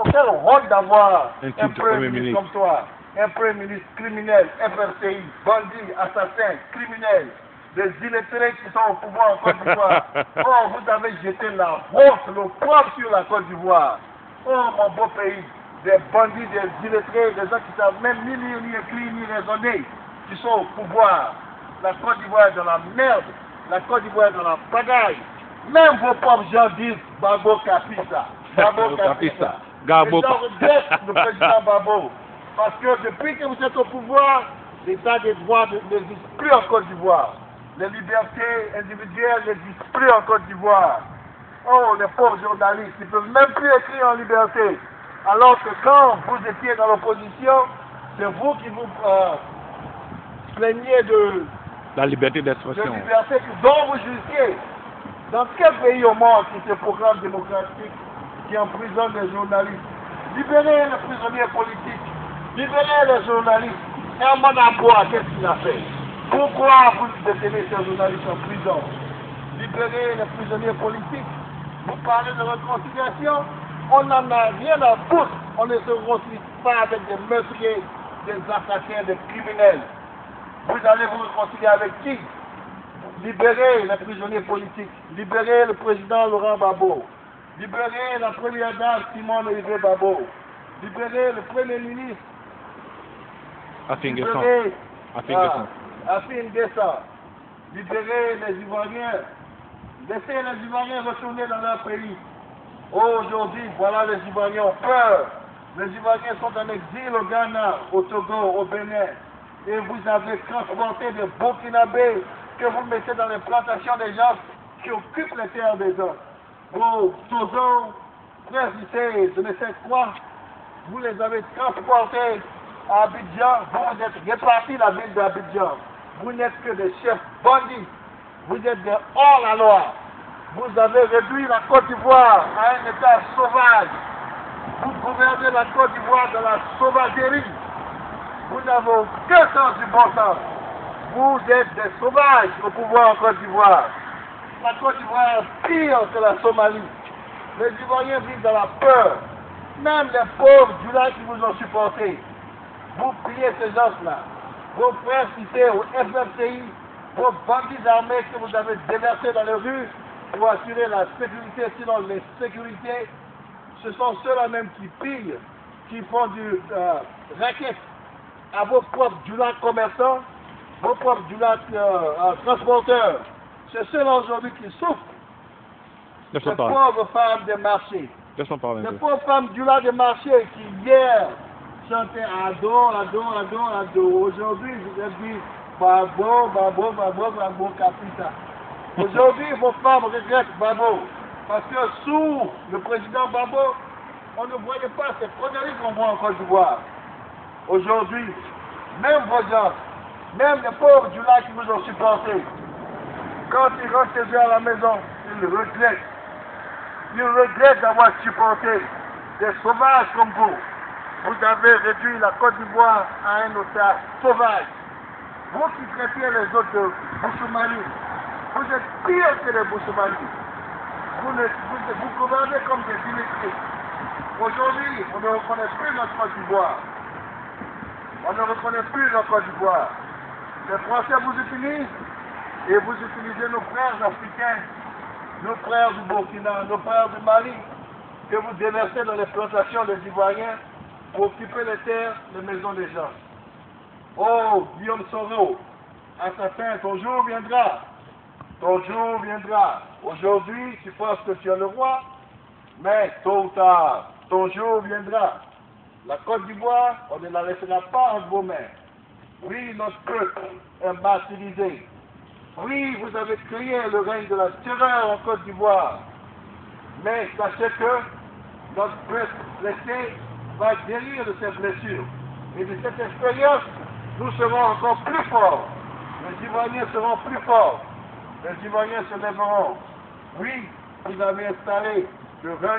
Quel honte d'avoir Un un premier ministre comme toi, un premier ministre criminel, FRCI, bandit, assassin, criminel, des illettrés qui sont au pouvoir en Côte d'Ivoire. Oh, vous avez jeté la honte, le poivre sur la Côte d'Ivoire. Oh, mon beau pays, des bandits, des illettrés, des gens qui savent même ni lire, ni écrire, ni raisonner, qui sont au pouvoir. La Côte d'Ivoire est dans la merde, la Côte d'Ivoire est dans la pagaille. Même vos propres gens disent Babo Kapisa. Babo Kapisa. Les gens regrettent le président Babo. Parce que depuis que vous êtes au pouvoir, l'état des droits n'existe plus en Côte d'Ivoire. Les libertés individuelles n'existent plus en Côte d'Ivoire. Oh, les pauvres journalistes, ils ne peuvent même plus écrire en liberté. Alors que quand vous étiez dans l'opposition, c'est vous qui vous plaignez de la liberté d'expression. De liberté dont vous justiez. Dans quel pays au monde qui se proclame démocratique, qui emprisonne les journalistes? Libérez les prisonniers politiques, libérez les journalistes. Herman Aboua, qu'est-ce qu'il a fait? Pourquoi vous détenez ces journalistes en prison? Libérez les prisonniers politiques. Vous parlez de réconciliation, on n'en a rien à foutre. On ne se réconcilie pas avec des meurtriers, des assassins, des criminels. Vous allez vous réconcilier avec qui? Libérez les prisonniers politiques, libérez le président Laurent Gbagbo, libérez la première dame Simone Olivier Gbagbo, libérez le premier ministre, libérez Afin Guessa, libérez les Ivoiriens, laissez les Ivoiriens retourner dans leur pays. Aujourd'hui, voilà, les Ivoiriens ont peur. Les Ivoiriens sont en exil au Ghana, au Togo, au Bénin. Et vous avez transporté des Burkinabés que vous mettez dans les plantations des gens qui occupent les terres des autres. Vos Tozo, frères lycées, je ne sais quoi, vous les avez transportés à Abidjan, vous êtes répartis la ville d'Abidjan. Vous n'êtes que des chefs bandits, vous êtes des hors-la-loi. Vous avez réduit la Côte d'Ivoire à un état sauvage. Vous gouvernez la Côte d'Ivoire dans la sauvagerie. Vous n'avez aucun sens du bon sens. Vous êtes des sauvages au pouvoir en Côte d'Ivoire. La Côte d'Ivoire est pire que la Somalie. Les Ivoiriens vivent dans la peur. Même les pauvres du lac qui vous ont supporté. Vous priez ces gens-là. Vos frères cités au FFCI, vos bandits armés que vous avez déversés dans les rues pour assurer la sécurité, sinon l'insécurité, ce sont ceux-là même qui pillent, qui font du racket à vos propres djoulas commerçants, vos propres djoulas transporteurs. C'est ceux-là aujourd'hui qui souffrent. Les pauvres femmes des marchés. Les pauvres femmes djoulas des marchés qui hier chantaient Ado, Ado, Ado, Ado. Aujourd'hui, vous avez dit Babo, Babo, Babo, Babo, Kapita. Aujourd'hui, vos femmes regrettent Babo. Parce que sous le président Babo, on ne voyait pas ces conneries qu'on voit en Côte d'Ivoire. Aujourd'hui, même vos gens, même les pauvres du lac qui vous ont supporté, quand ils rentrent chez eux à la maison, ils regrettent. Ils regrettent d'avoir supporté des sauvages comme vous. Vous avez réduit la Côte d'Ivoire à un état sauvage. Vous qui traitez les autres de Bouchoumali, vous êtes pire que les Bouchoumali. Vous gouvernez comme des illettrés. Aujourd'hui, on ne reconnaît plus notre Côte d'Ivoire. On ne reconnaît plus notre Côte d'Ivoire. Les Français vous utilisent et vous utilisez nos frères africains, nos frères du Burkina, nos frères du Mali, que vous déversez dans les plantations des Ivoiriens pour occuper les terres, les maisons des gens. Oh, Guillaume Soro, assassin, ton jour viendra. Ton jour viendra. Aujourd'hui, tu penses que tu es le roi, mais tôt ou tard, ton jour viendra. La Côte d'Ivoire, on ne la laissera pas entre vos mains. Oui, notre peuple est martyrisé. Oui, vous avez créé le règne de la terreur en Côte d'Ivoire. Mais sachez que notre peuple blessé va guérir de cette blessure. Et de cette expérience, nous serons encore plus forts. Les Ivoiriens seront plus forts. Les Ivoiriens se lèveront. Oui, vous avez installé le règne